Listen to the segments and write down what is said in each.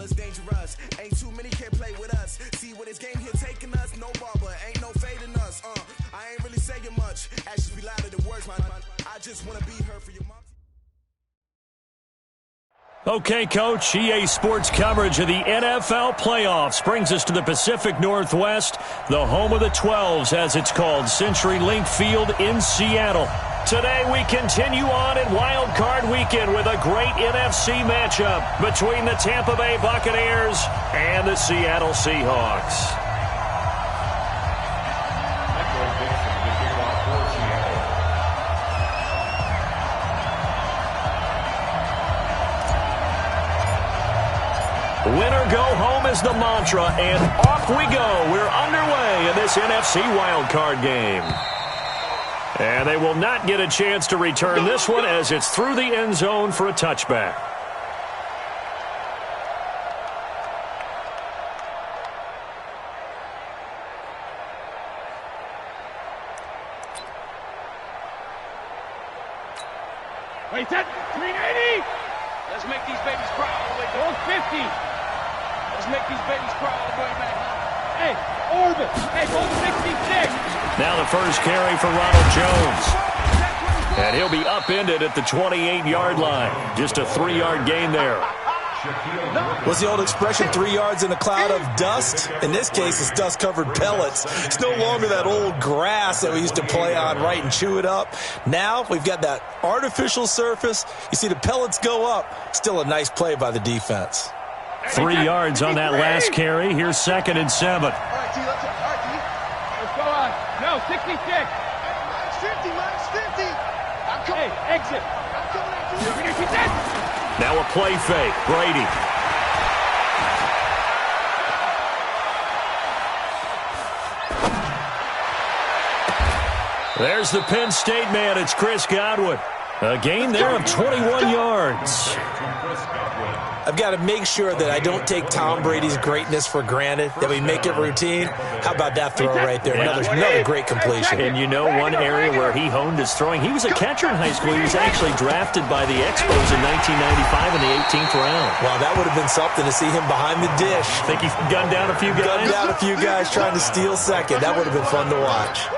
Ballers dangerous. Ain't too many can play with us. See where this game here taking us. No barber, ain't no fading us. I ain't really saying much. Actions be louder than words, man. I just wanna be heard for your mom. Okay, Coach, EA Sports coverage of the NFL playoffs brings us to the Pacific Northwest, the home of the 12s, as it's called, CenturyLink Field in Seattle. Today we continue on in Wild Card Weekend with a great NFC matchup between the Tampa Bay Buccaneers and the Seattle Seahawks. Winner go home is the mantra, and off we go. We're underway in this NFC wildcard game. And they will not get a chance to return this one as it's through the end zone for a touchback. Wait, that 380. Let's make these babies cry all the way to 50. Let's make these babies cry all the way back home. Hey, Orbit. Hey, go to 66. Now the first carry for Ronald Jones. And he'll be upended at the 28-yard line. Just a 3-yard gain there. What's the old expression, 3 yards in a cloud of dust? In this case, it's dust-covered pellets. It's no longer that old grass that we used to play on, right, and chew it up. Now we've got that artificial surface. You see the pellets go up. Still a nice play by the defense. 3 yards on that last carry. Here's 2nd and 7. Let's go on. No, 66. Minus 50, minus 50. Hey, exit. I'm coming after you. You're going to get that. Now a play fake. Brady. There's the Penn State man. It's Chris Godwin. A gain there of 21 yards. I've got to make sure that I don't take Tom Brady's greatness for granted, that we make it routine. How about that throw right there? Another great completion. And you know one area where he honed his throwing? He was a catcher in high school. He was actually drafted by the Expos in 1995 in the 18th round. Wow, that would have been something to see him behind the dish. Think he gunned down a few guys? Gunned down a few guys trying to steal second. That would have been fun to watch.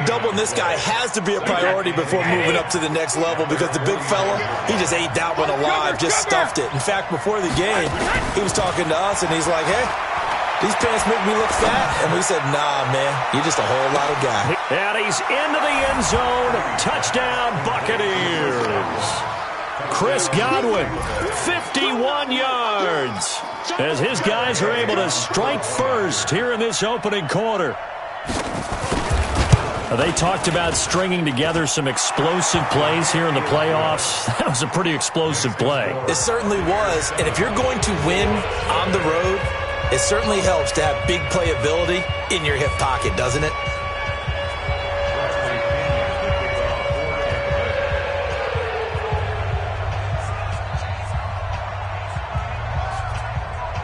Doubling this guy has to be a priority before moving up to the next level because the big fella, he just ate that one alive, just stuffed it. In fact, before the game, he was talking to us, and he's like, hey, these pants make me look fat. And we said, nah, man, you're just a whole lot of guy. And he's into the end zone. Touchdown, Buccaneers. Chris Godwin, 51 yards, as his guys are able to strike first here in this opening quarter. They talked about stringing together some explosive plays here in the playoffs. That was a pretty explosive play. It certainly was. And if you're going to win on the road, it certainly helps to have big playability in your hip pocket, doesn't it?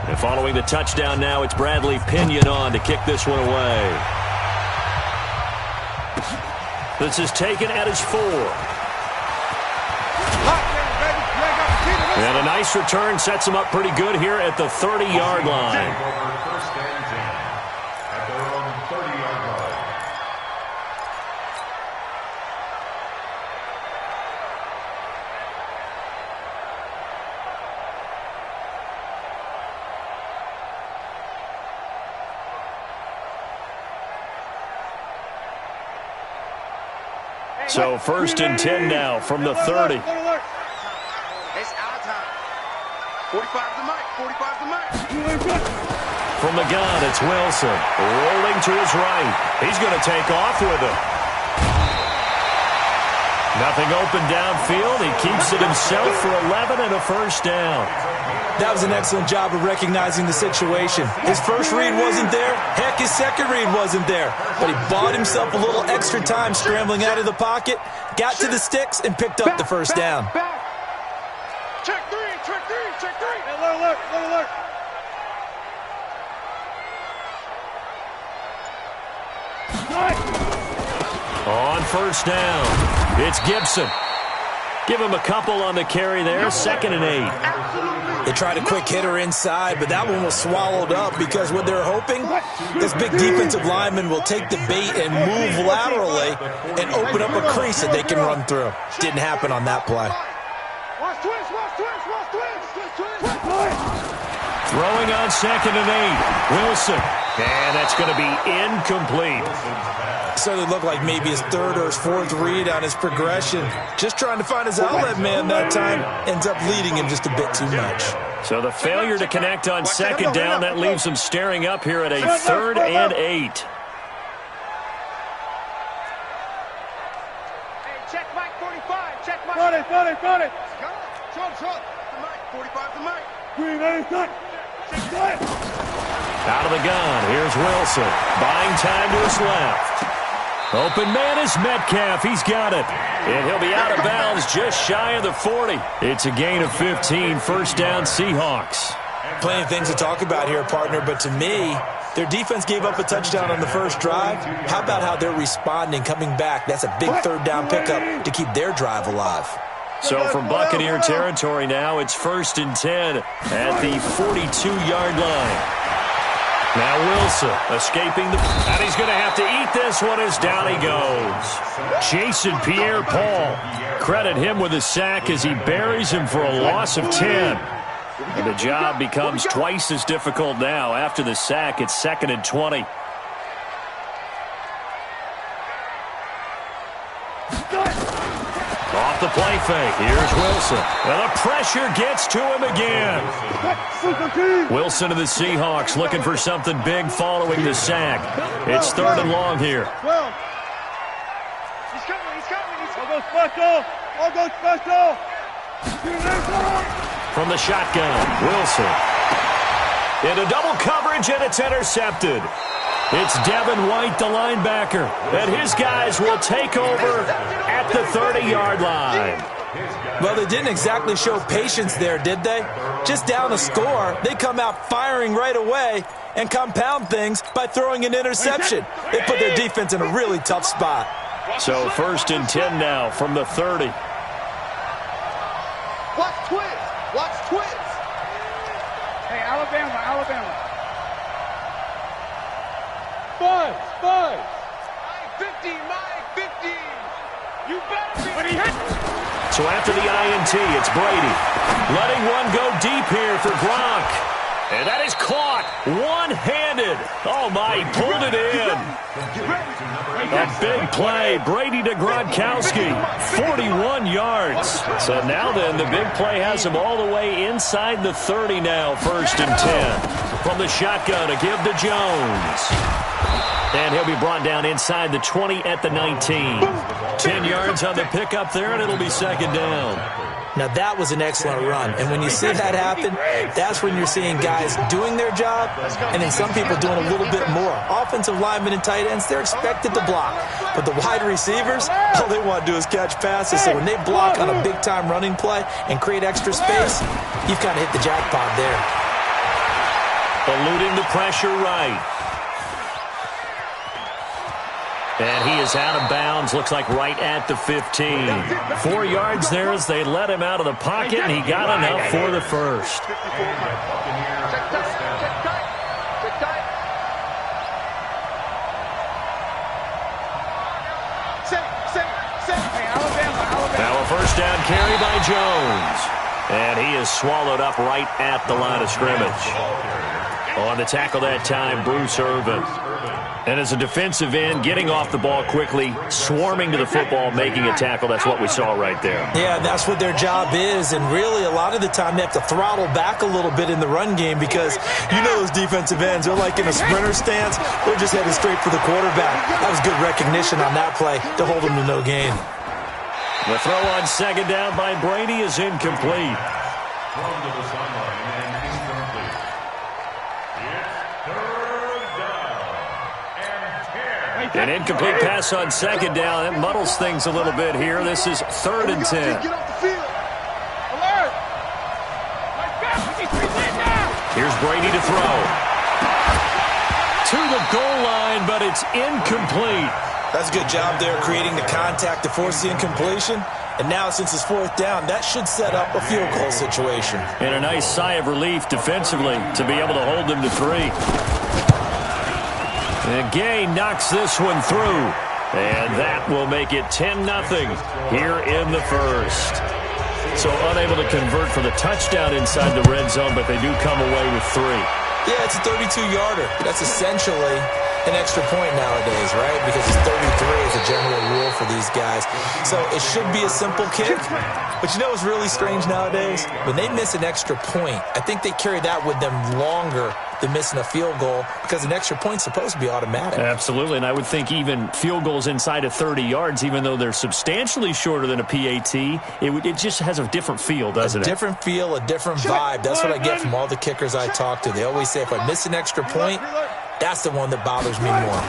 And following the touchdown now, it's Bradley Pinion on to kick this one away. This is taken at his 4. And a nice return sets him up pretty good here at the 30-yard line. So 1st and 10 now from the 30. It's our time. 45 to Mike. 45 to Mike. From the gun, it's Wilson. Rolling to his right. He's going to take off with it. Nothing open downfield. He keeps it himself for 11 and a first down. That was an excellent job of recognizing the situation. His first read wasn't there. Heck, his second read wasn't there. But he bought himself a little extra time scrambling out of the pocket, got to the sticks, and picked up the first down. Check three, check three, check three. Hey, alert, alert. On first down, it's Gibson. Give him a couple on the carry there, 2nd and 8. They tried a quick hitter inside, but that one was swallowed up because what they're hoping, this big defensive lineman will take the bait and move laterally and open up a crease that they can run through. Didn't happen on that play. Throwing on 2nd and 8. Wilson. And that's going to be incomplete. So it looked like maybe his 3rd or his 4th read on his progression. Just trying to find his outlet man that time. Ends up leading him just a bit too much. So the failure to connect on 2nd down, that leaves him staring up here at a 3rd and 8. Hey, check Mike 45. Check Mike. Got it. Shot. The Mike. 45 to Mike. Green, out of the gun, here's Wilson. Buying time to his left. Open man is Metcalf. He's got it. And he'll be out of bounds just shy of the 40. It's a gain of 15. First down, Seahawks. Plenty of things to talk about here, partner, but to me, their defense gave up a touchdown on the first drive. How about how they're responding, coming back? That's a big 3rd down pickup to keep their drive alive. So from Buccaneer territory now, it's 1st and 10 at the 42-yard line. Now Wilson escaping and he's going to have to eat this one as down he goes. Jason Pierre-Paul. Credit him with a sack as he buries him for a loss of 10. And the job becomes twice as difficult now. After the sack, it's 2nd and 20. Off the play fake. Here's Wilson. And the pressure gets to him again. Wilson of the Seahawks looking for something big following the sack. It's 3rd and long here. He's coming. I'll go special. From the shotgun, Wilson. Into double coverage, and it's intercepted. It's Devin White, the linebacker, and his guys will take over at the 30-yard line. Well, they didn't exactly show patience there, did they? Just down a score, they come out firing right away and compound things by throwing an interception. They put their defense in a really tough spot. So 1st and 10 now from the 30. Watch twins. Hey, Alabama. Buzz. Mike 50. You better be. But he hit. So after the INT, it's Brady. Letting one go deep here for Gronk. And that is caught one-handed. Oh, my, he pulled it in. A big play. Brady to Gronkowski. 41 yards. So now then, the big play has him all the way inside the 30 now. 1st and 10. From the shotgun to give to Jones. And he'll be brought down inside the 20 at the 19. 10 yards on the pickup there, and it'll be 2nd down. Now, that was an excellent run. And when you see that happen, that's when you're seeing guys doing their job and then some people doing a little bit more. Offensive linemen and tight ends, they're expected to block. But the wide receivers, all they want to do is catch passes. So when they block on a big-time running play and create extra space, you've kind of hit the jackpot there. Eluding the pressure right. And he is out of bounds, looks like right at the 15. 4 yards there as they let him out of the pocket, and he got enough for the first. Now a first down carry by Jones. And he is swallowed up right at the line of scrimmage. On the tackle that time, Bruce Irvin. And as a defensive end, getting off the ball quickly, swarming to the football, making a tackle, that's what we saw right there. Yeah, that's what their job is, and really a lot of the time they have to throttle back a little bit in the run game because you know those defensive ends, they're like in a sprinter stance, they're just headed straight for the quarterback. That was good recognition on that play to hold them to no gain. The throw on 2nd down by Brady is incomplete. An incomplete pass on 2nd down. That muddles things a little bit here. This is 3rd and 10. Here's Brady to throw. To the goal line, but it's incomplete. That's a good job there creating the contact to force the incompletion. And now, since it's 4th down, that should set up a field goal situation. And a nice sigh of relief defensively to be able to hold them to 3. And Gay knocks this one through. And that will make it 10-0 here in the first. So unable to convert for the touchdown inside the red zone, but they do come away with 3. Yeah, it's a 32-yarder. That's essentially an extra point nowadays, right? Because it's 33 is a general rule for these guys. So it should be a simple kick. But you know what's really strange nowadays? When they miss an extra point, I think they carry that with them longer than missing a field goal because an extra point's supposed to be automatic. Absolutely, and I would think even field goals inside of 30 yards, even though they're substantially shorter than a PAT, it just has a different feel, doesn't it? A different feel, a different vibe. That's what I get from all the kickers I talk to. They always say if I miss an extra point, that's the one that bothers me more.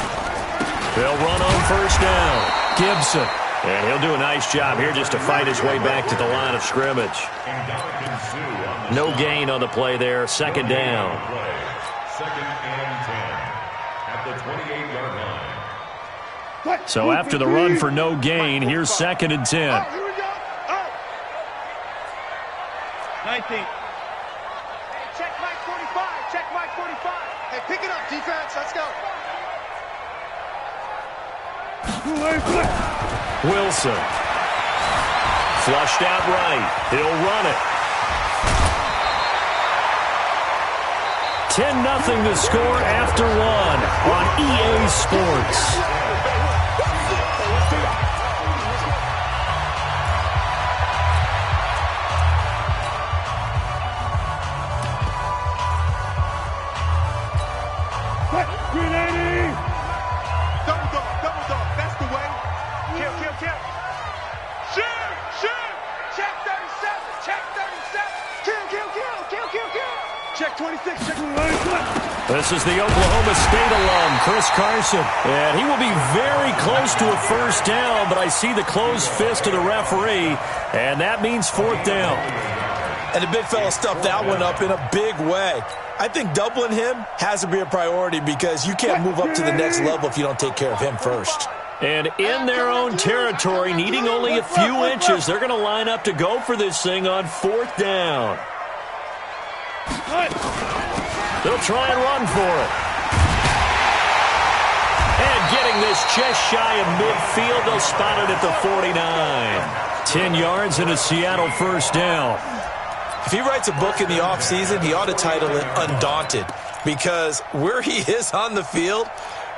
They'll run on first down. Gibson. And he'll do a nice job here just to fight his way back to the line of scrimmage. No gain on the play there. 2nd down. 2nd and 10 at the 28-yard line. So after the run for no gain, here's 2nd and 10. 19. Check Mike 45. Check Mike 45. Hey, pick it up, defense. Let's go. Wilson. Flushed out right. He'll run it. 10-0 the score after 1 on EA Sports. Double dog. That's the way. Kill. Shoot. Check 37. Check 37. Kill. Check 26. Check 26. This is the Oklahoma State alum, Chris Carson. And he will be very close to a first down, but I see the closed fist of the referee, and that means 4th down. And the big fella stuffed that one up in a big way. I think doubling him has to be a priority because you can't move up to the next level if you don't take care of him first. And in their own territory, needing only a few inches, they're going to line up to go for this thing on 4th down. They'll try and run for it. And getting this just shy of midfield, they'll spot it at the 49. 10 yards and a Seattle first down. If he writes a book in the offseason, he ought to title it Undaunted, because where he is on the field,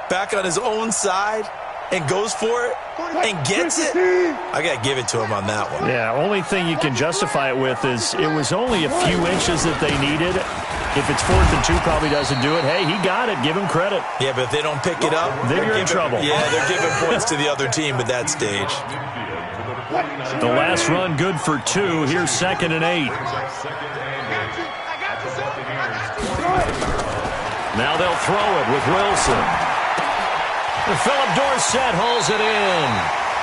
back on his own side, and goes for it and gets it, I got to give it to him on that one. Yeah, only thing you can justify it with is it was only a few inches that they needed. If it's 4th and 2, probably doesn't do it. Hey, he got it. Give him credit. Yeah, but if they don't pick it up, then you're in trouble. Yeah, they're giving points to the other team at that stage. The last run good for 2. Here's 2nd and 8. Now they'll throw it with Wilson. And Philip Dorsett hauls it in.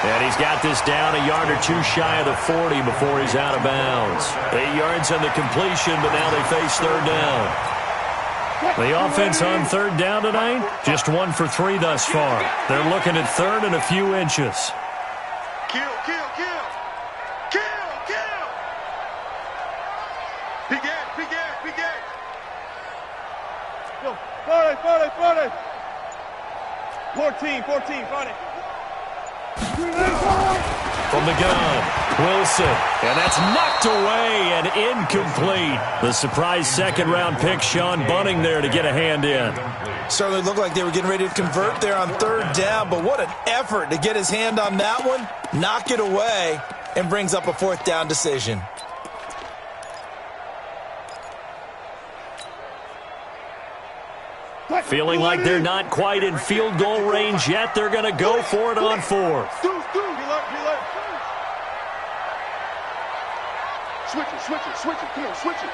And he's got this down a yard or 2 shy of the 40 before he's out of bounds. 8 yards on the completion, but now they face 3rd down. The offense on 3rd down tonight, just 1 for 3 thus far. They're looking at 3rd and a few inches. Kill. Begin. Yo, 40. 14, 40. From the gun, Wilson. And that's knocked away and incomplete. The surprise 2nd-round pick, Sean Bunting there to get a hand in. Certainly looked like they were getting ready to convert there on 3rd down, but what an effort to get his hand on that one, knock it away, and brings up a 4th down decision. Feeling like they're not quite in field goal range yet. They're going to go for it on 4th. Switch it. Come on, switch it.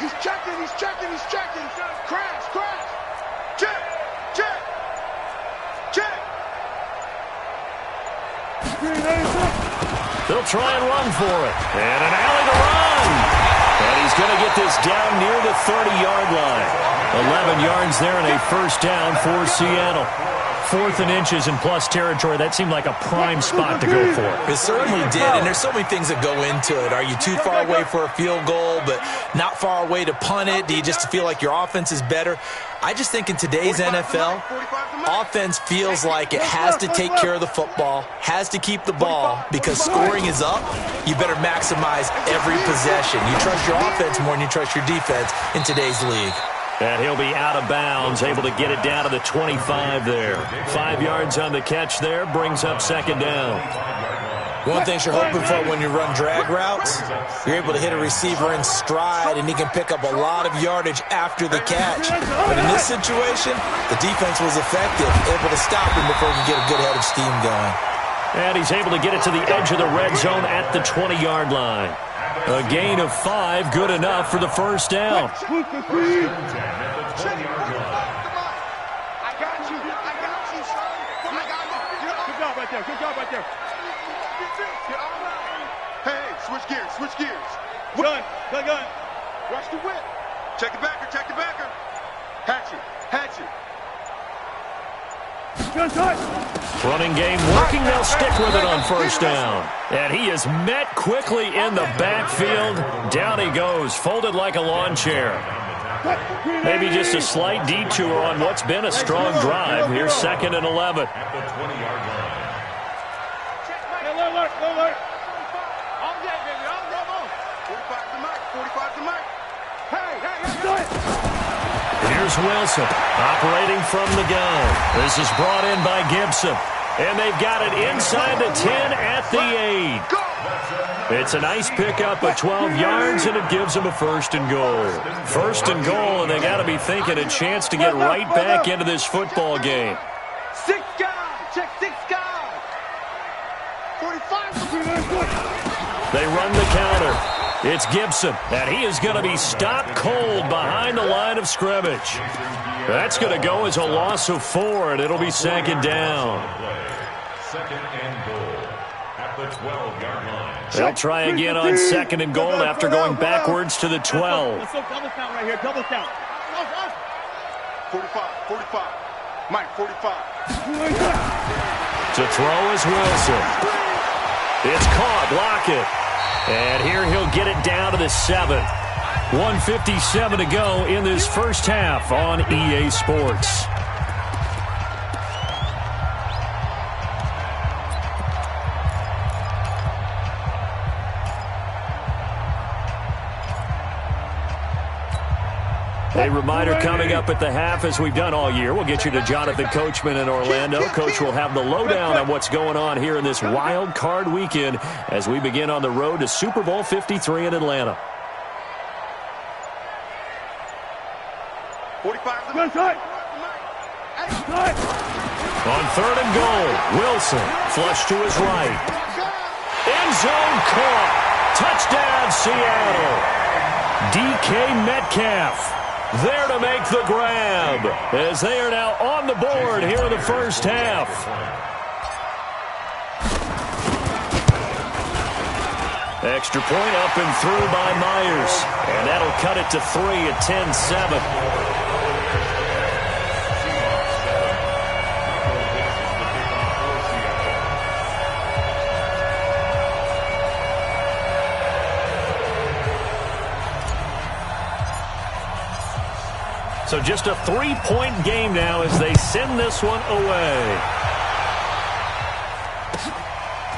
He's checking. Crash. Check. They'll try and run for it. And an alley to run. And he's going to get this down near the 30-yard line. 11 yards there and a first down for Seattle. 4th and inches in plus territory, that seemed like a prime spot to go for. It certainly did, and there's so many things that go into it. Are you too far away for a field goal, but not far away to punt it? Do you just feel like your offense is better? I just think in today's NFL, offense feels like it has to take care of the football, has to keep the ball, because scoring is up. You better maximize every possession. You trust your offense more than you trust your defense in today's league. And he'll be out of bounds, able to get it down to the 25 there. 5 yards on the catch there, brings up second down. One thing you're hoping for when you run drag routes, you're able to hit a receiver in stride, and he can pick up a lot of yardage after the catch. But in this situation, the defense was effective, able to stop him before he could get a good head of steam going. And he's able to get it to the edge of the red zone at the 20-yard line. A gain of 5, good enough for the first down. Good job right there. Hey, switch gears. Gun. Watch the whip. Check the backer. Hatch it. Gun tight. Running game working, they'll stick with it on first down. And he is met quickly in the backfield. Down he goes, folded like a lawn chair. Maybe just a slight detour on what's been a strong drive. Here's 2nd and 11. At the 20-yard line. Alert. On deck, baby. On deck. 45 to Mike. Hey. Here's Wilson operating from the gun. This is brought in by Gibson. And they've got it inside the 10 at the 8. It's a nice pickup of 12 yards, and it gives them a 1st and goal. 1st and goal, and they got to be thinking a chance to get right back into this football game. 6 guys. Check 6 guys. 45. They run the counter. It's Gibson, and he is going to be stopped cold behind the line of scrimmage. That's going to go as a loss of 4, and it'll be 2nd down. 2nd and goal at the 12-yard line. They'll try again on 2nd and goal after going backwards to the 12. Let's go double count right here. Double count. 45. Mike, 45. To throw is Wilson. It's caught. Lockett. And here he'll get it down to the 7. 1:57 to go in this first half on EA Sports. A reminder coming up at the half, as we've done all year. We'll get you to Jonathan Coachman in Orlando. Coach will have the lowdown on what's going on here in this wild card weekend as we begin on the road to Super Bowl 53 in Atlanta. 45. Gun tight. On 3rd and goal, Wilson flush to his right. End zone caught. Touchdown, Seattle. DK Metcalf there to make the grab as they are now on the board here in the first half. Extra point up and through by Myers. And that'll cut it to 3 at 10-7. So just a 3-point game now as they send this one away.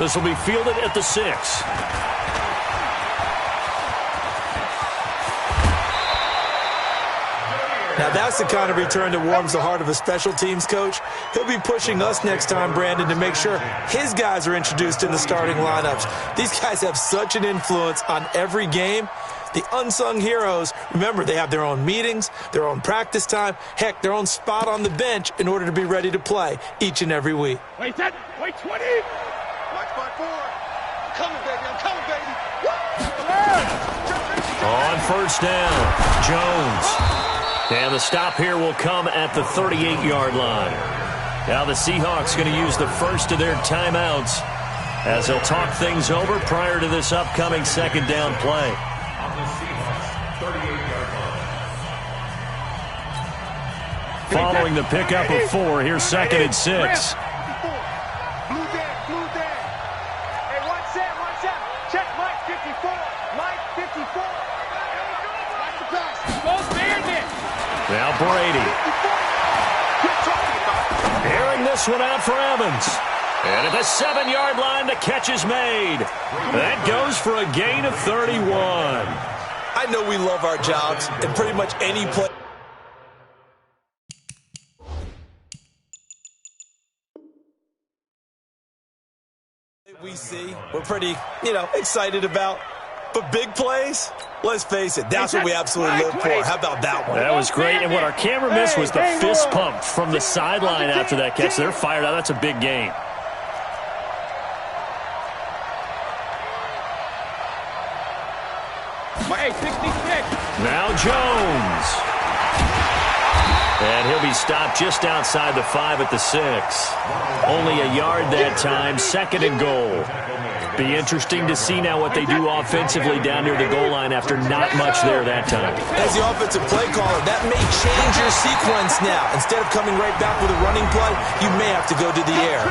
This will be fielded at the 6. Now that's the kind of return that warms the heart of a special teams coach. He'll be pushing us next time, Brandon, to make sure his guys are introduced in the starting lineups. These guys have such an influence on every game. The unsung heroes, remember, they have their own meetings, their own practice time, heck, their own spot on the bench in order to be ready to play each and every week. Wait 10. Wait 20. Mike's by 4. I'm coming, baby. On first down, Jones. And the stop here will come at the 38-yard line. Now the Seahawks going to use the first of their timeouts as they'll talk things over prior to this upcoming 2nd down play. On the Seahawks 38-yard line. Following the pickup of 4, here's 2nd and 6. Blue there. Hey, one set. Check Mike 54. Mike 54. Watch the pass. Both bears it. Now Brady. Airing this one out for Evans. And at the 7-yard line, the catch is made. That goes for a gain of 31. I know we love our jobs, and pretty much any play we see, we're pretty, excited about. But big plays, let's face it, that's what we absolutely live for. How about that one? That was great, and what our camera missed was the fist pump from the sideline after that catch. They're fired out. That's a big gain. Hey, 66. Now Jones. And he'll be stopped just outside the 5 at the 6. Only a yard that time, 2nd and goal. Be interesting to see now what they do offensively down near the goal line after not much there that time. As the offensive play caller, that may change your sequence now. Instead of coming right back with a running play, you may have to go to the air.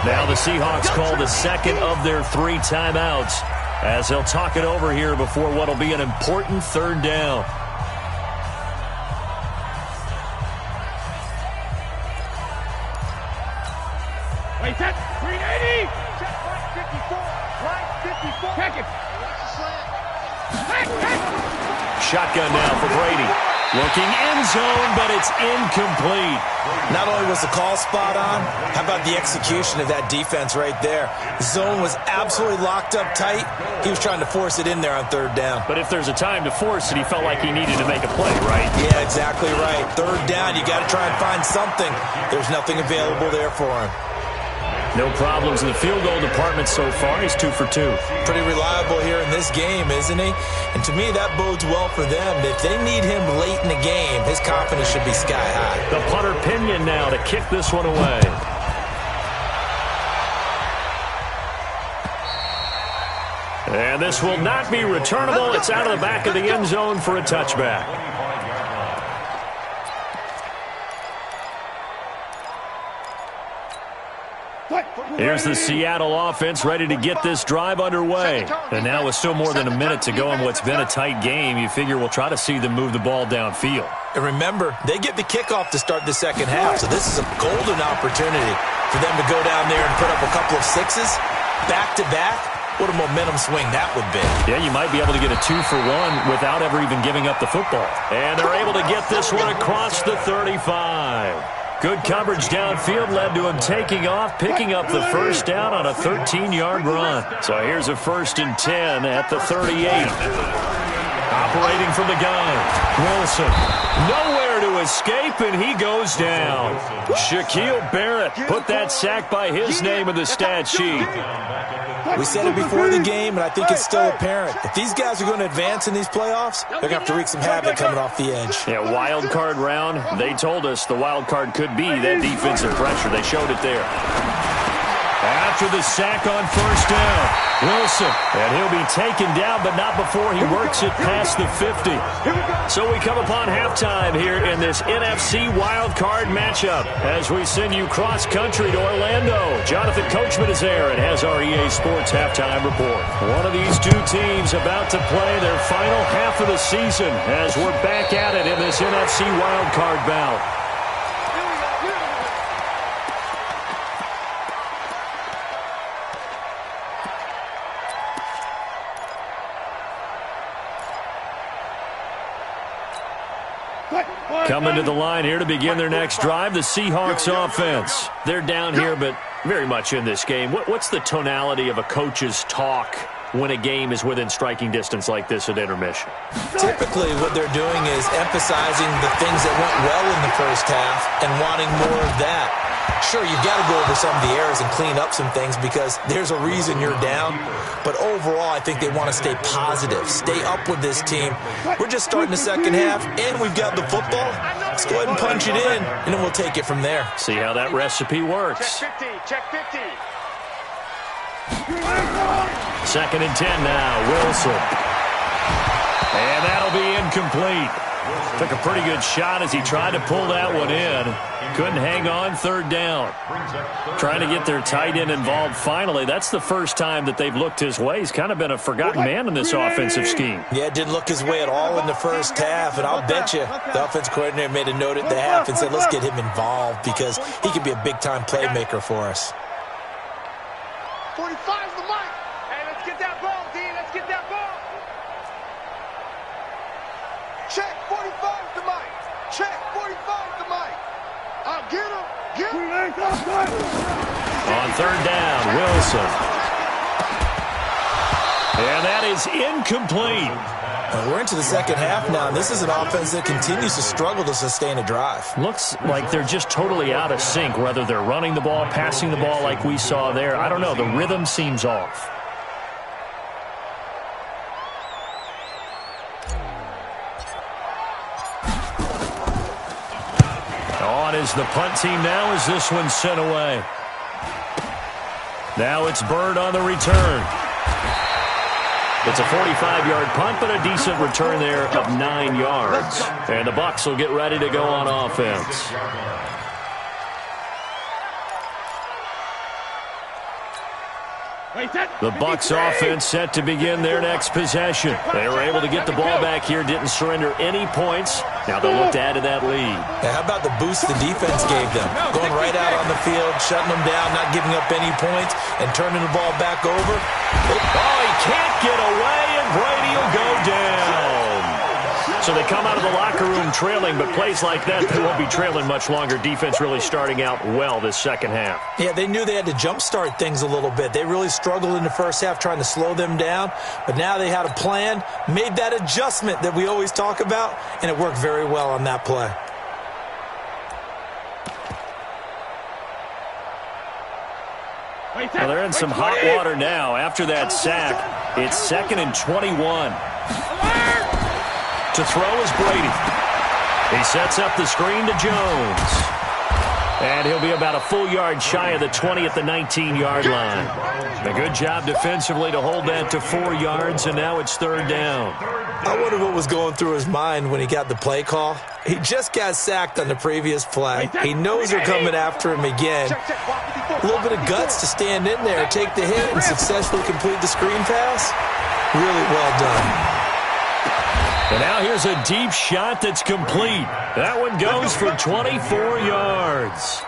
Now the Seahawks call the 2nd of their 3 timeouts as they'll talk it over here before what will be an important 3rd down. Wait, set. 380. Check Mike 54. Mike 54. Check it. Shotgun now for Brady. Looking end zone, but it's incomplete. Not only was the call spot on, how about the execution of that defense right there? The zone was absolutely locked up tight. He was trying to force it in there on 3rd down. But if there's a time to force it, he felt like he needed to make a play, right? Yeah, exactly right. 3rd down, you got to try and find something. There's nothing available there for him. No problems in the field goal department so far. He's 2 for 2. Pretty reliable here in this game, isn't he? And to me, that bodes well for them. If they need him late in the game, his confidence should be sky high. The punter Pinion now to kick this one away. And this will not be returnable. It's out of the back of the end zone for a touchback. Here's the Seattle offense ready to get this drive underway. And now with still more than a minute to go in what's been a tight game, you figure we'll try to see them move the ball downfield. And remember, they get the kickoff to start the 2nd half, so this is a golden opportunity for them to go down there and put up a couple of 6s back-to-back. What a momentum swing that would be. Yeah, you might be able to get a 2 for 1 without ever even giving up the football. And they're able to get this one across the 35. Good coverage downfield led to him taking off, picking up the 1st down on a 13-yard run. So here's a 1st and 10 at the 38. Operating from the gun, Wilson. Nowhere to escape, and he goes down. Shaquille Barrett put that sack by his name in the stat sheet. We said it before the game, and I think it's still apparent. If these guys are going to advance in these playoffs, they're going to have to wreak some havoc coming off the edge. Yeah, wild card round. They told us the wild card could be that defensive pressure. They showed it there. After the sack on 1st down, Wilson. And he'll be taken down, but not before he works it past the 50. So we come upon halftime here in this NFC wild card matchup as we send you cross-country to Orlando. Jonathan Coachman is there and has our EA Sports halftime report. One of these 2 teams about to play their final half of the season as we're back at it in this NFC wild card bout. Coming to the line here to begin their next drive, the Seahawks offense. They're down here, but very much in this game. What's the tonality of a coach's talk when a game is within striking distance like this at intermission? Typically, what they're doing is emphasizing the things that went well in the 1st half and wanting more of that. Sure, you've got to go over some of the errors and clean up some things because there's a reason you're down. But overall, I think they want to stay positive, stay up with this team. We're just starting the 2nd half, and we've got the football. Let's go ahead and punch it in, and then we'll take it from there. See how that recipe works. Check 50. Check 50. 2nd and 10 now, Wilson. And that'll be incomplete. Took a pretty good shot as he tried to pull that one in. Couldn't hang on, third down. Trying to get their tight end involved finally. That's the first time that they've looked his way. He's kind of been a forgotten man in this offensive scheme. Yeah, it didn't look his way at all in the first half, and I'll bet you the offense coordinator made a note at the half and said, let's get him involved because he could be a big-time playmaker for us. 45's the mark. Hey, let's get that ball, D. Let's get that ball. Check, 45's the mic. Check, 45's the mic. I'll get him. Get him. On third down, Wilson. And that is incomplete. We're into the second half now, and this is an offense that continues to struggle to sustain a drive. Looks like they're just totally out of sync, whether they're running the ball, passing the ball like we saw there. I don't know. The rhythm seems off. On is the punt team now as this one's sent away. Now it's Bird on the return. It's a 45-yard punt, but a decent return there of 9 yards. And the Bucs will get ready to go on offense. The Bucs offense set to begin their next possession. They were able to get the ball back here, didn't surrender any points. Now they'll look to add to that lead. Yeah, how about the boost the defense gave them? Going right out on the field, shutting them down, not giving up any points, and turning the ball back over. Oh, he can't get away, and Brady will go down. So they come out of the locker room trailing, but plays like that, they won't be trailing much longer. Defense really starting out well this second half. Yeah, they knew they had to jumpstart things a little bit. They really struggled in the first half trying to slow them down, but now they had a plan, made that adjustment that we always talk about, and it worked very well on that play. Well, they're in some hot water now. After that sack, it's 2nd and 21. To throw is Brady. He sets up the screen to Jones. And he'll be about a full yard shy of the 20 at the 19-yard line. A good job defensively to hold that to 4 yards, and now it's third down. I wonder what was going through his mind when he got the play call. He just got sacked on the previous play. He knows they're coming after him again. A little bit of guts to stand in there, take the hit, and successfully complete the screen pass. Really well done. And now here's a deep shot that's complete. That one goes for 24 yards.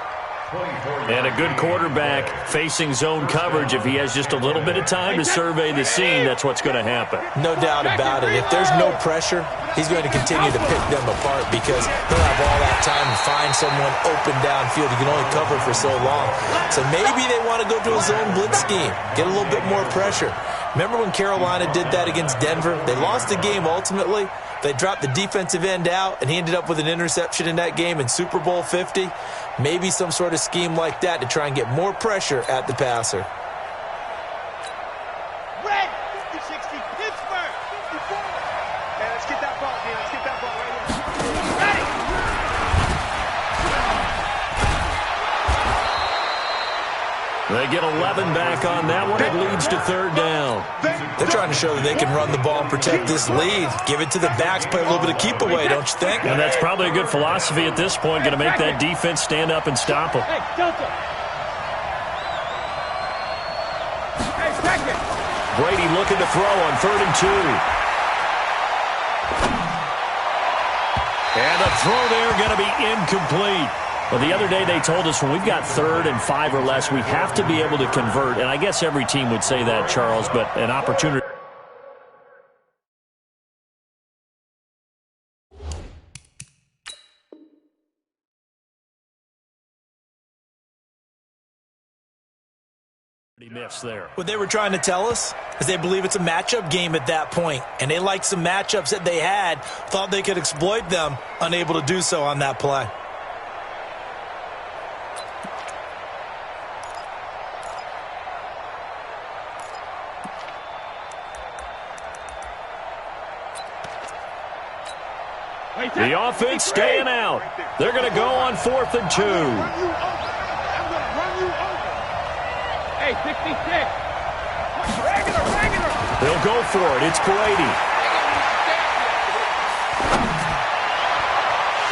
And a good quarterback facing zone coverage. If he has just a little bit of time to survey the scene, that's what's going to happen. No doubt about it. If there's no pressure, he's going to continue to pick them apart because he'll have all that time to find someone open downfield. He can only cover for so long. So maybe they want to go to a zone blitz scheme, get a little bit more pressure. Remember when Carolina did that against Denver? They lost the game ultimately. They dropped the defensive end out, and he ended up with an interception in that game in Super Bowl 50. Maybe some sort of scheme like that to try and get more pressure at the passer. Red, 50-60, Pittsburgh, 54. Hey, let's get that ball, man. Let's get that ball right here. Ready. They get 11 back on that one. It leads to third down. They're trying to show that they can run the ball and protect this lead. Give it to the backs, play a little bit of keep away, don't you think? And that's probably a good philosophy at this point. Going to make that defense stand up and stop them. Hey, Delta. Hey, second. Brady looking to throw on 3rd and 2. And the throw there going to be incomplete. Well, the other day they told us when we've got 3rd and 5 or less, we have to be able to convert. And I guess every team would say that, Charles, but an opportunity. Miss there. What they were trying to tell us is they believe it's a matchup game at that point, and they liked some matchups that they had, thought they could exploit them, unable to do so on that play. The offense staying out. They're going to go on 4th and 2. Hey, 66. Regular. They'll go for it. It's Brady.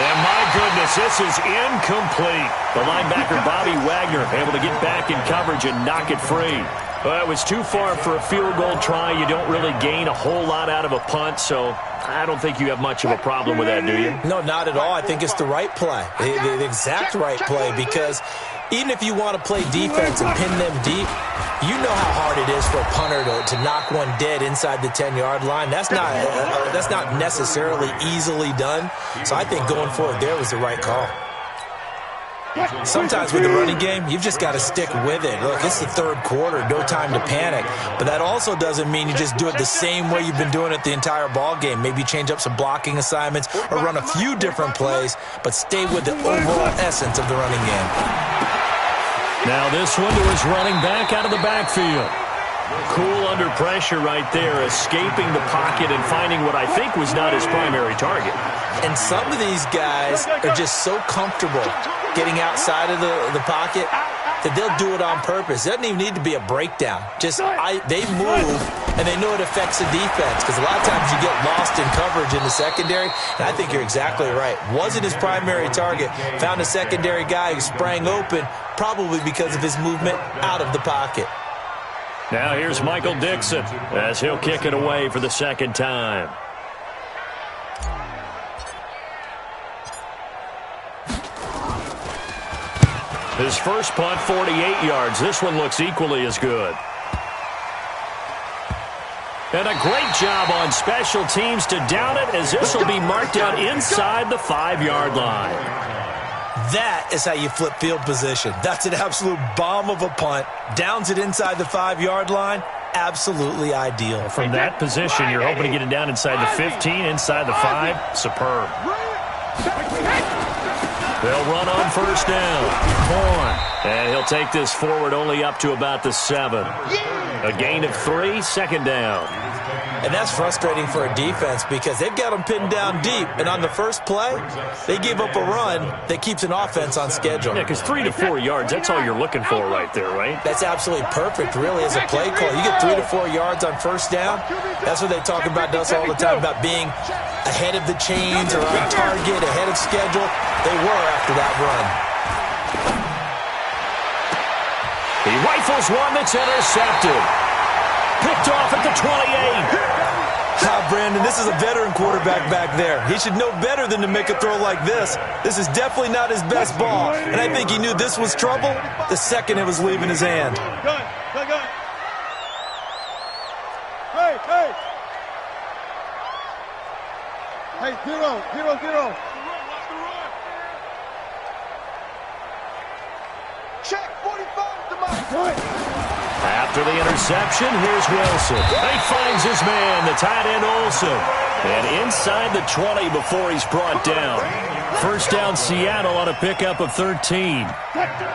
And my goodness, this is incomplete. The linebacker, Bobby Wagner, able to get back in coverage and knock it free. Well, it was too far for a field goal try. You don't really gain a whole lot out of a punt, so I don't think you have much of a problem with that, do you? No, not at all. I think it's the right play, the exact right play, because even if you want to play defense and pin them deep, you know how hard it is for a punter to knock one dead inside the 10-yard line. That's not necessarily easily done. So I think going forward there was the right call. Sometimes with the running game, you've just got to stick with it. Look, it's the third quarter, no time to panic. But that also doesn't mean you just do it the same way you've been doing it the entire ball game. Maybe change up some blocking assignments or run a few different plays, but stay with the overall essence of the running game. Now this one to his running back out of the backfield. Cool under pressure right there, escaping the pocket and finding what I think was not his primary target. And some of these guys are just so comfortable getting outside of the pocket that they'll do it on purpose. It doesn't even need to be a breakdown. They move, and they know it affects the defense, because a lot of times you get lost in coverage in the secondary, and I think you're exactly right. Wasn't his primary target. Found a secondary guy who sprang open, probably because of his movement out of the pocket. Now here's Michael Dixon as he'll kick it away for the second time. His first punt, 48 yards. This one looks equally as good. And a great job on special teams to down it, as this will be marked out inside the 5-yard line. That is how you flip field position. That's an absolute bomb of a punt. Downs it inside the 5-yard line. Absolutely ideal. From that position, you're hoping to get it down inside the 15, inside the 5. Superb. They'll run on first down. Horn. And he'll take this forward only up to about the 7. A gain of 3, second down. And that's frustrating for a defense because they've got them pinned down deep. And on the first play, they give up a run that keeps an offense on schedule. Yeah, because 3 to 4 yards, that's all you're looking for right there, right? That's absolutely perfect, really, as a play call. You get 3 to 4 yards on first down. That's what they talk about us all the time, about being ahead of the chains or on target, ahead of schedule. They were after that run. He rifles one that's intercepted. Picked off at the 28. Brandon, this is a veteran quarterback back there. He should know better than to make a throw like this. This is definitely not his best ball. And I think he knew this was trouble the second it was leaving his hand. Good. Hey. Hey, zero. Check 45 to my. After the interception, here's Wilson. He finds his man, the tight end Olsen. And inside the 20 before he's brought down. First down Seattle on a pickup of 13.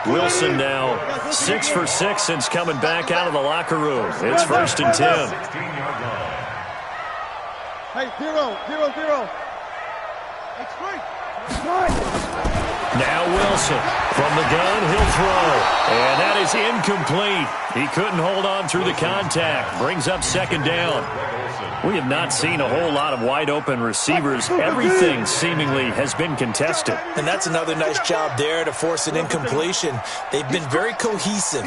Wilson now 6 for 6 since coming back out of the locker room. It's 1st and 10. Hey, zero. It's free. Now Wilson from the gun, he'll throw. And that is incomplete. He couldn't hold on through the contact. Brings up second down. We have not seen a whole lot of wide open receivers. Everything seemingly has been contested. And that's another nice job there to force an incompletion. They've been very cohesive,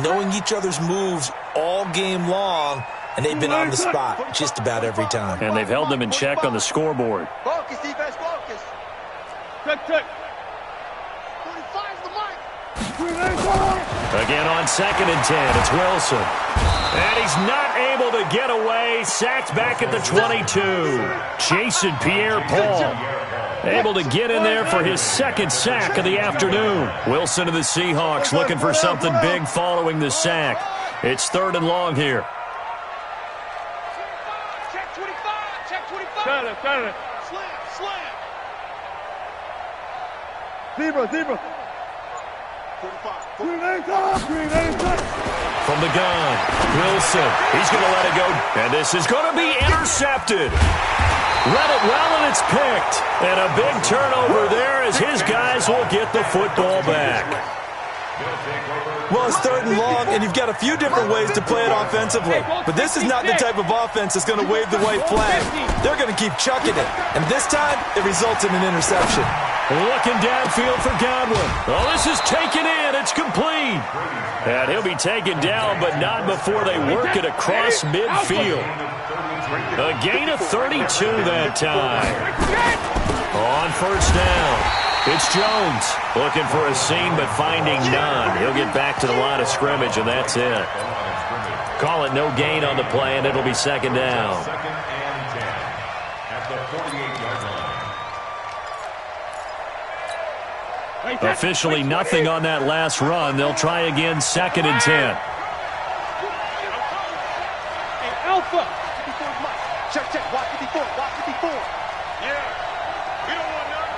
knowing eeach other's moves all game long, and they've been on the spot just about every time. And they've held them in check on the scoreboard. Focus, defense, focus. Check. Again on 2nd and 10, it's Wilson. And he's not able to get away. Sacked back at the 22. Jason Pierre-Paul able to get in there for his second sack of the afternoon. Wilson of the Seahawks looking for something big following the sack. It's 3rd and long here. Check 25. Got it. Slam. Zebra. From the gun, Wilson. He's going to let it go. And this is going to be intercepted. Read it well, and it's picked. And a big turnover there as his guys will get the football back. Well, it's 3rd and long, and you've got a few different ways to play it offensively. But this is not the type of offense that's going to wave the white flag. They're going to keep chucking it. And this time, it results in an interception. Looking downfield for Godwin. Oh, this is taken in. It's complete. And he'll be taken down, but not before they work it across midfield. A gain of 32 that time. On 1st down. It's Jones looking for a seam but finding none. He'll get back to the line of scrimmage, and that's it. Call it no gain on the play, and it'll be 2nd down. 2nd and 10 at the 48-yard line. Officially nothing on that last run. They'll try again 2nd and 10. Hey, Alpha. 54 Mike. Check. Watch 54. Watch 54. Yeah. We don't want none.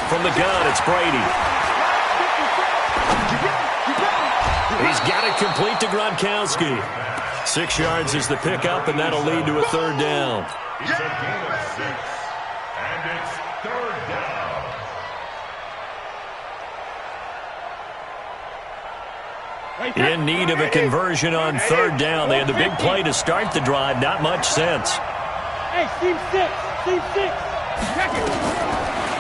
From the gun, it's Brady. He's got it complete to Gronkowski. 6 yards is the pickup, and that'll lead to a 3rd down. It's a gain of 6, and it's 3rd down. In need of a conversion on 3rd down. They had the big play to start the drive. Not much sense. Hey, Team 6. Team 6. Check it.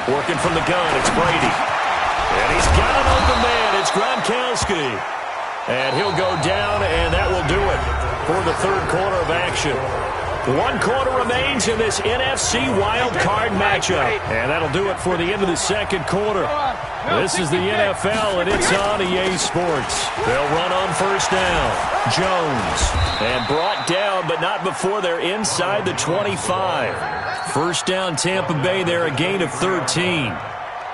Working from the gun, it's Brady. And he's got an open man. It's Gronkowski. And he'll go down, and that will do it for the 3rd quarter of action. 1 quarter remains in this NFC Wild Card matchup. And that'll do it for the end of the 2nd quarter. This is the NFL, and it's on EA Sports. They'll run on 1st down. Jones. And brought down, but not before they're inside the 25. 1st down, Tampa Bay there, a gain of 13.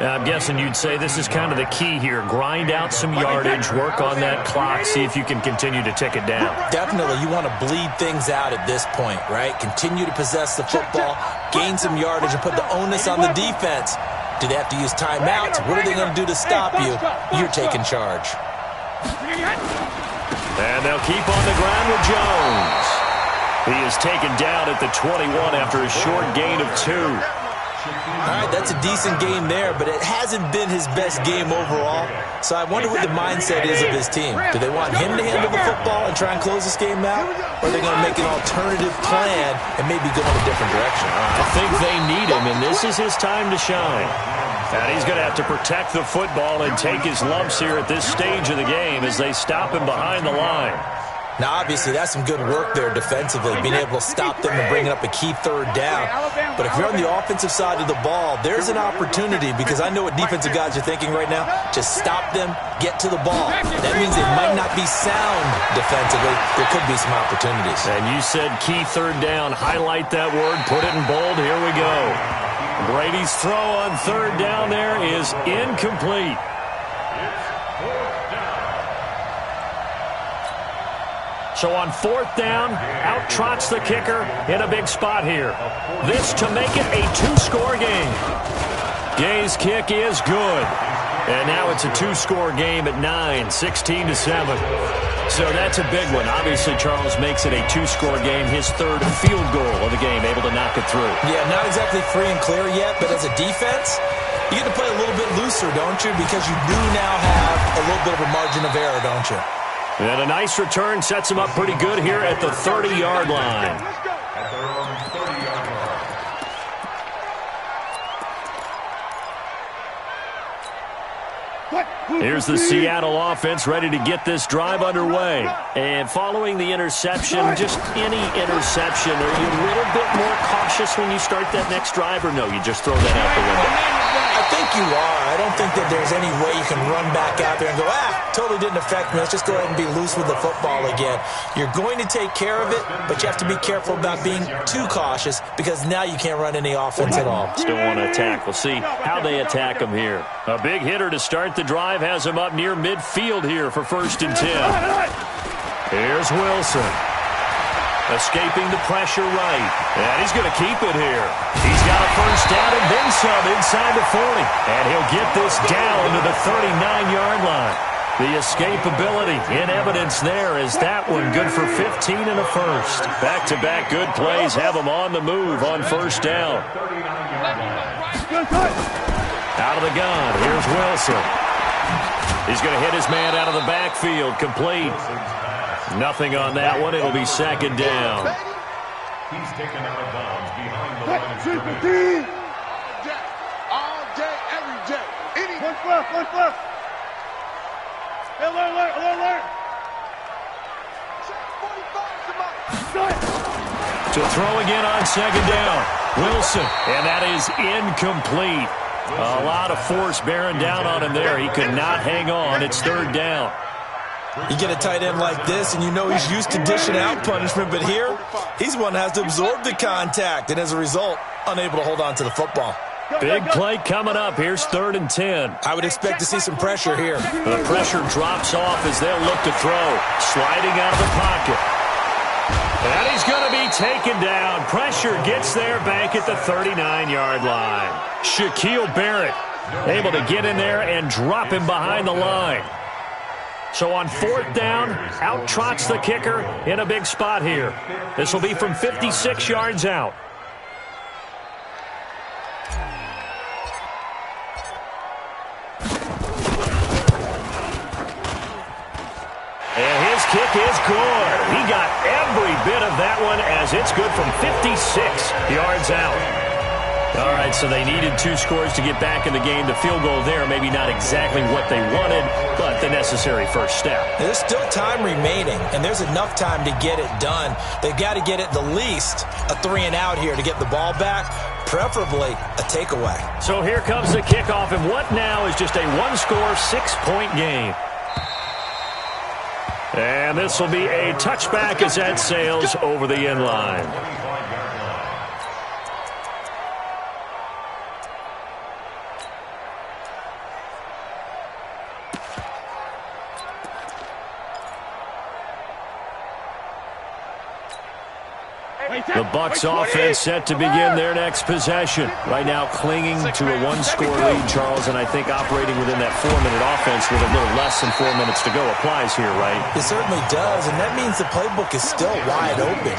Now, I'm guessing you'd say this is kind of the key here. Grind out some yardage, work on that clock, see if you can continue to tick it down. Definitely, you want to bleed things out at this point, right? Continue to possess the football, gain some yardage, and put the onus on the defense. Do they have to use timeouts? What are they going to do to stop you? You're taking charge. And they'll keep on the ground with Jones. He is taken down at the 21 after a short gain of 2. All right, that's a decent game there, but it hasn't been his best game overall. So I wonder what the mindset is of his team. Do they want him to handle the football and try and close this game out? Or are they going to make an alternative plan and maybe go in a different direction? I think they need him, and this is his time to shine. And he's going to have to protect the football and take his lumps here at this stage of the game as they stop him behind the line. Now, obviously, that's some good work there defensively, being able to stop them and bringing up a key 3rd down. But if you're on the offensive side of the ball, there's an opportunity, because I know what defensive guys are thinking right now. Just stop them, get to the ball. That means it might not be sound defensively. There could be some opportunities. And you said key 3rd down. Highlight that word. Put it in bold. Here we go. Brady's throw on 3rd down there is incomplete. So on 4th down, out trots the kicker in a big spot here. This to make it a 2-score game. Gay's kick is good. And now it's a 2-score game at 9, 16-7. So that's a big one. Obviously, Charles makes it a 2-score game, his 3rd field goal of the game, able to knock it through. Yeah, not exactly free and clear yet, but as a defense, you get to play a little bit looser, don't you? Because you do now have a little bit of a margin of error, don't you? And a nice return sets him up pretty good here at the 30-yard line. At their own 30-yard line. Here's the Seattle offense ready to get this drive underway. And following the interception, just any interception, are you a little bit more cautious when you start that next drive, or no, you just throw that out the window? I think you are. I don't think that there's any way you can run back out there and go, totally didn't affect me. Let's just go ahead and be loose with the football again. You're going to take care of it, but you have to be careful about being too cautious, because now you can't run any offense at all. Still want to attack. We'll see how they attack him here. A big hitter to start the drive has him up near midfield here for 1st and 10. Here's Wilson. Escaping the pressure right. And he's going to keep it here. He's got a 1st down and then some inside the 40. And he'll get this down to the 39-yard line. The escapability in evidence there as that one good for 15 and a 1st. Back-to-back good plays have him on the move on 1st down. Out of the gun, here's Wilson. He's going to hit his man out of the backfield. Complete. Nothing on that one. It'll be second down. He's taken out of bounds behind the line of scrimmage. All day, every day. One left. Hey, alert. To throw again on second down. Wilson, and that is incomplete. A lot of force bearing down on him there. He could not hang on. It's third down. You get a tight end like this, and you know he's used to dishing out punishment, but here, he's one that has to absorb the contact, and as a result, unable to hold on to the football. Big play coming up. Here's 3rd and 10. I would expect to see some pressure here. The pressure drops off as they'll look to throw. Sliding out of the pocket. And he's going to be taken down. Pressure gets there back at the 39-yard line. Shaquille Barrett able to get in there and drop him behind the line. So on 4th down, out trots the kicker in a big spot here. This will be from 56 yards out. And his kick is good. He got every bit of that one as it's good from 56 yards out. All right, so they needed 2 scores to get back in the game. The field goal there, maybe not exactly what they wanted, but the necessary first step. There's still time remaining, and there's enough time to get it done. They've got to get at the least a 3-and-out here to get the ball back, preferably a takeaway. So here comes the kickoff, and what now is just a 1-score, 6-point game. And this will be a touchback as that sails over the end line. The Bucs offense set to begin their next possession. Right now clinging to a 1-score lead, Charles, and I think operating within that 4-minute offense with a little less than 4 minutes to go applies here, right? It certainly does, and that means the playbook is still wide open.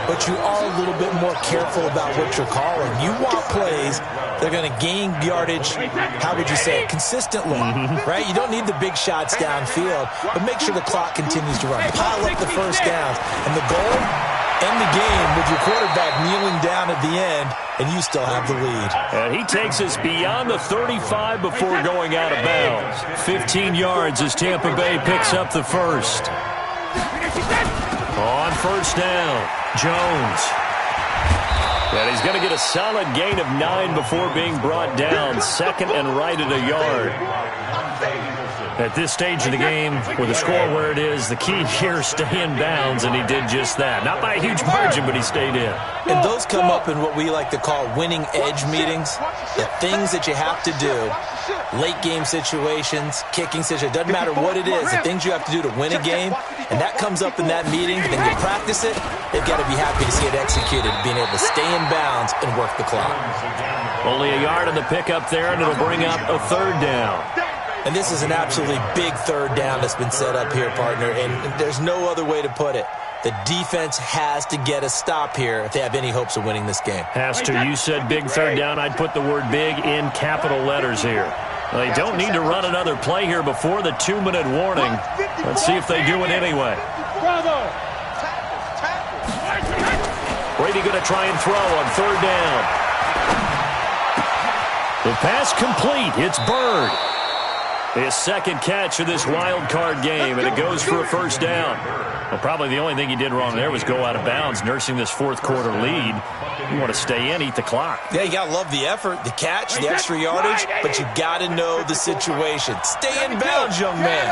But you are a little bit more careful about what you're calling. You want plays that are going to gain yardage, how would you say it, consistently, right? You don't need the big shots downfield, but make sure the clock continues to run. Pile up the first downs, and the goal, end the game with your quarterback kneeling down at the end, and you still have the lead. And he takes us beyond the 35 before going out of bounds. 15 yards as Tampa Bay picks up the first. On first down, Jones. And he's going to get a solid gain of 9 before being brought down. 2nd and right at a yard. At this stage of the game, with the score where it is, the key here is stay in bounds, and he did just that. Not by a huge margin, but he stayed in. And those come up in what we like to call winning edge meetings. The things that you have to do, late game situations, kicking situations, doesn't matter what it is, the things you have to do to win a game, and that comes up in that meeting, then you practice it, they've got to be happy to see it executed, being able to stay in bounds and work the clock. Only a yard on the pickup there, and it'll bring up a 3rd down. And this is an absolutely big 3rd down that's been set up here, partner, and there's no other way to put it. The defense has to get a stop here if they have any hopes of winning this game. Has to. You said big 3rd down. I'd put the word big in capital letters here. They don't need to run another play here before the 2-minute warning. Let's see if they do it anyway. Brady going to try and throw on 3rd down. The pass complete. It's Bird. His 2nd catch of this wild card game, and it goes for a 1st down. Well, probably the only thing he did wrong there was go out of bounds, nursing this 4th quarter lead. You want to stay in, eat the clock. Yeah, you got to love the effort, the catch, the extra yardage, but you got to know the situation. Stay in bounds, young man.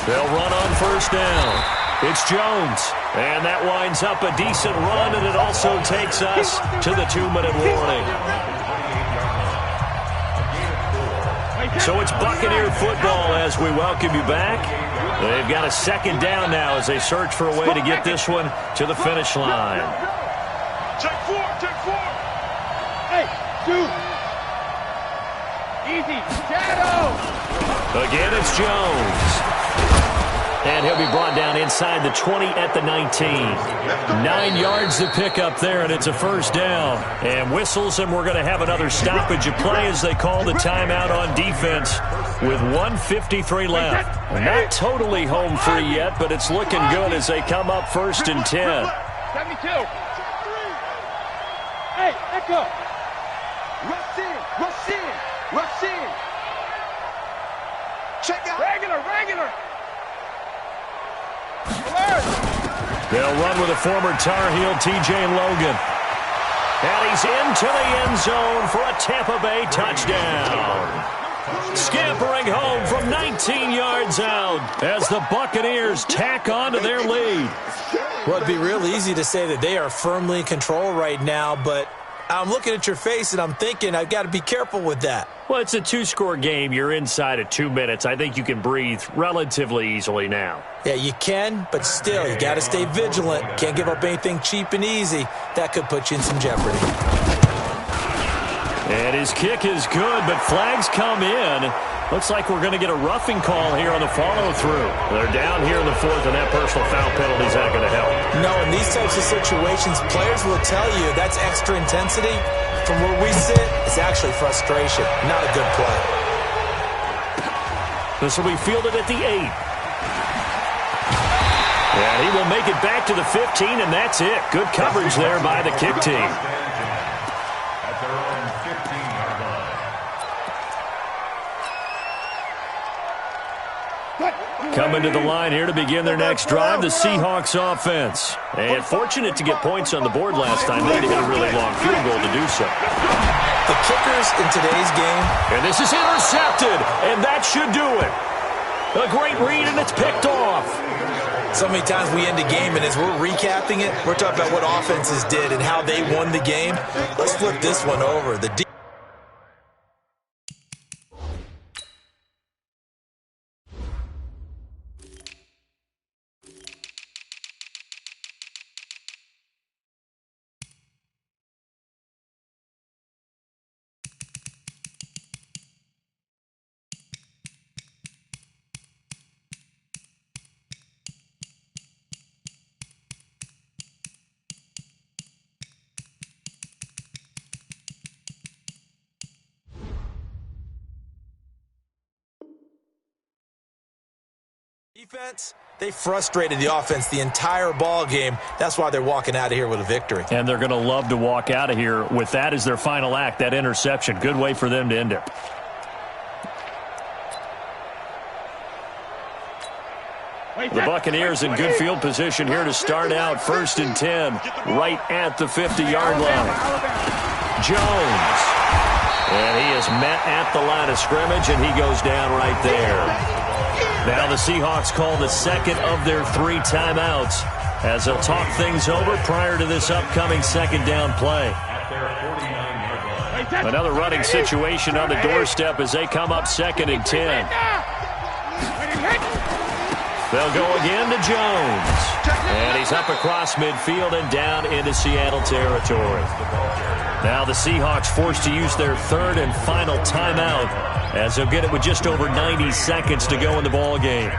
They'll run on 1st down. It's Jones, and that winds up a decent run, and it also takes us to the 2-minute warning. So it's Buccaneer football as we welcome you back. They've got a 2nd down now as they search for a way to get this one to the finish line. Check 4. Hey, shoot. Easy. Shadow. Again, it's Jones. And he'll be brought down inside the 20 at the 19. 9 yards to pick up there, and it's a first down. And whistles, and we're going to have another stoppage of play as they call the timeout on defense with 1:53 left. Not totally home free yet, but it's looking good as they come up 1st and 10. 72. Hey, Echo. Rush in, rush in, rush in. Check out. Regular. They'll run with a former Tar Heel, T.J. Logan. And he's into the end zone for a Tampa Bay touchdown. Scampering home from 19 yards out as the Buccaneers tack on to their lead. Well, it'd be real easy to say that they are firmly in control right now, but I'm looking at your face and I'm thinking I've got to be careful with that. Well, it's a 2-score game. You're inside of 2 minutes. I think you can breathe relatively easily now. Yeah, you can, but still, you got to stay vigilant. Can't give up anything cheap and easy. That could put you in some jeopardy. And his kick is good, but flags come in. Looks like we're going to get a roughing call here on the follow-through. They're down here in the 4th, and that personal foul penalty is not going to help. No, in these types of situations, players will tell you that's extra intensity. From where we sit, it's actually frustration, not a good play. This will be fielded at the 8. And he will make it back to the 15, and that's it. Good coverage there by the kick team. At their own 15-yard line. Coming to the line here to begin their next drive, the Seahawks offense. And fortunate to get points on the board last time. They had to hit a really long field goal to do so. The kickers in today's game. And this is intercepted, and that should do it. A great read, and it's picked off. So many times we end a game, and as we're recapping it, we're talking about what offenses did and how they won the game. Let's flip this one over. The defense, they frustrated the offense the entire ball game. That's why they're walking out of here with a victory. And they're going to love to walk out of here with that as their final act, that interception. Good way for them to end it. The Buccaneers in good field position here to start out 1st and 10, right at the 50-yard line. Jones. And he is met at the line of scrimmage, and he goes down right there. Now the Seahawks call the second of their 3 timeouts as they'll talk things over prior to this upcoming second down play. Another running situation on the doorstep as they come up 2nd and 10. They'll go again to Jones. And he's up across midfield and down into Seattle territory. Now the Seahawks forced to use their 3rd and final timeout as they'll get it with just over 90 seconds to go in the ball game.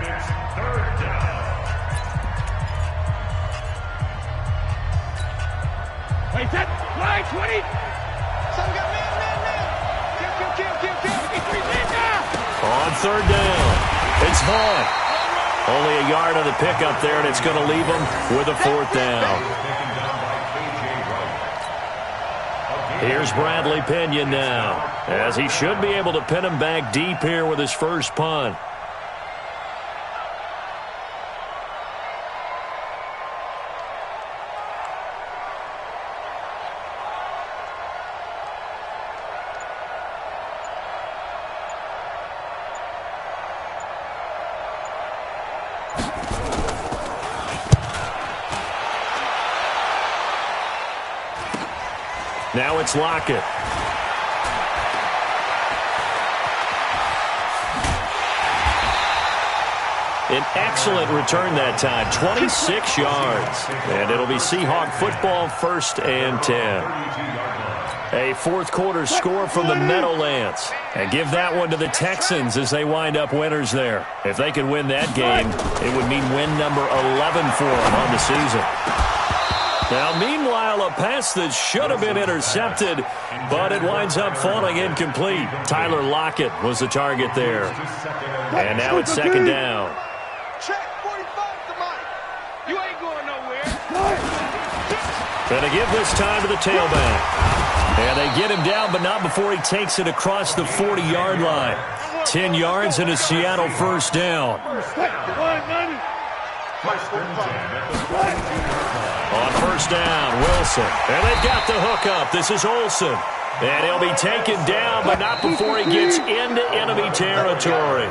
Wait, set, fly, 20. Some got man. Kill. On 3rd down, it's Vaughn. Only a yard on the pickup there, and it's going to leave them with a 4th down. Here's Bradley Pinion now, as he should be able to pin him back deep here with his first punt. Now it's Lockett. An excellent return that time, 26 yards. And it'll be Seahawk football 1st and 10. A fourth quarter score from the Meadowlands. And give that one to the Texans as they wind up winners there. If they could win that game, it would mean win number 11 for them on the season. Now, meanwhile, a pass that should have been intercepted, but it winds up falling incomplete. Tyler Lockett was the target there. And now it's second down. Check 45 to Mike. You ain't going nowhere. Going to give this time to the tailback. And they get him down, but not before he takes it across the 40-yard line. 10 yards and a Seattle first down. On first down, Wilson. And they've got the hookup. This is Olsen. And he'll be taken down, but not before he gets into enemy territory.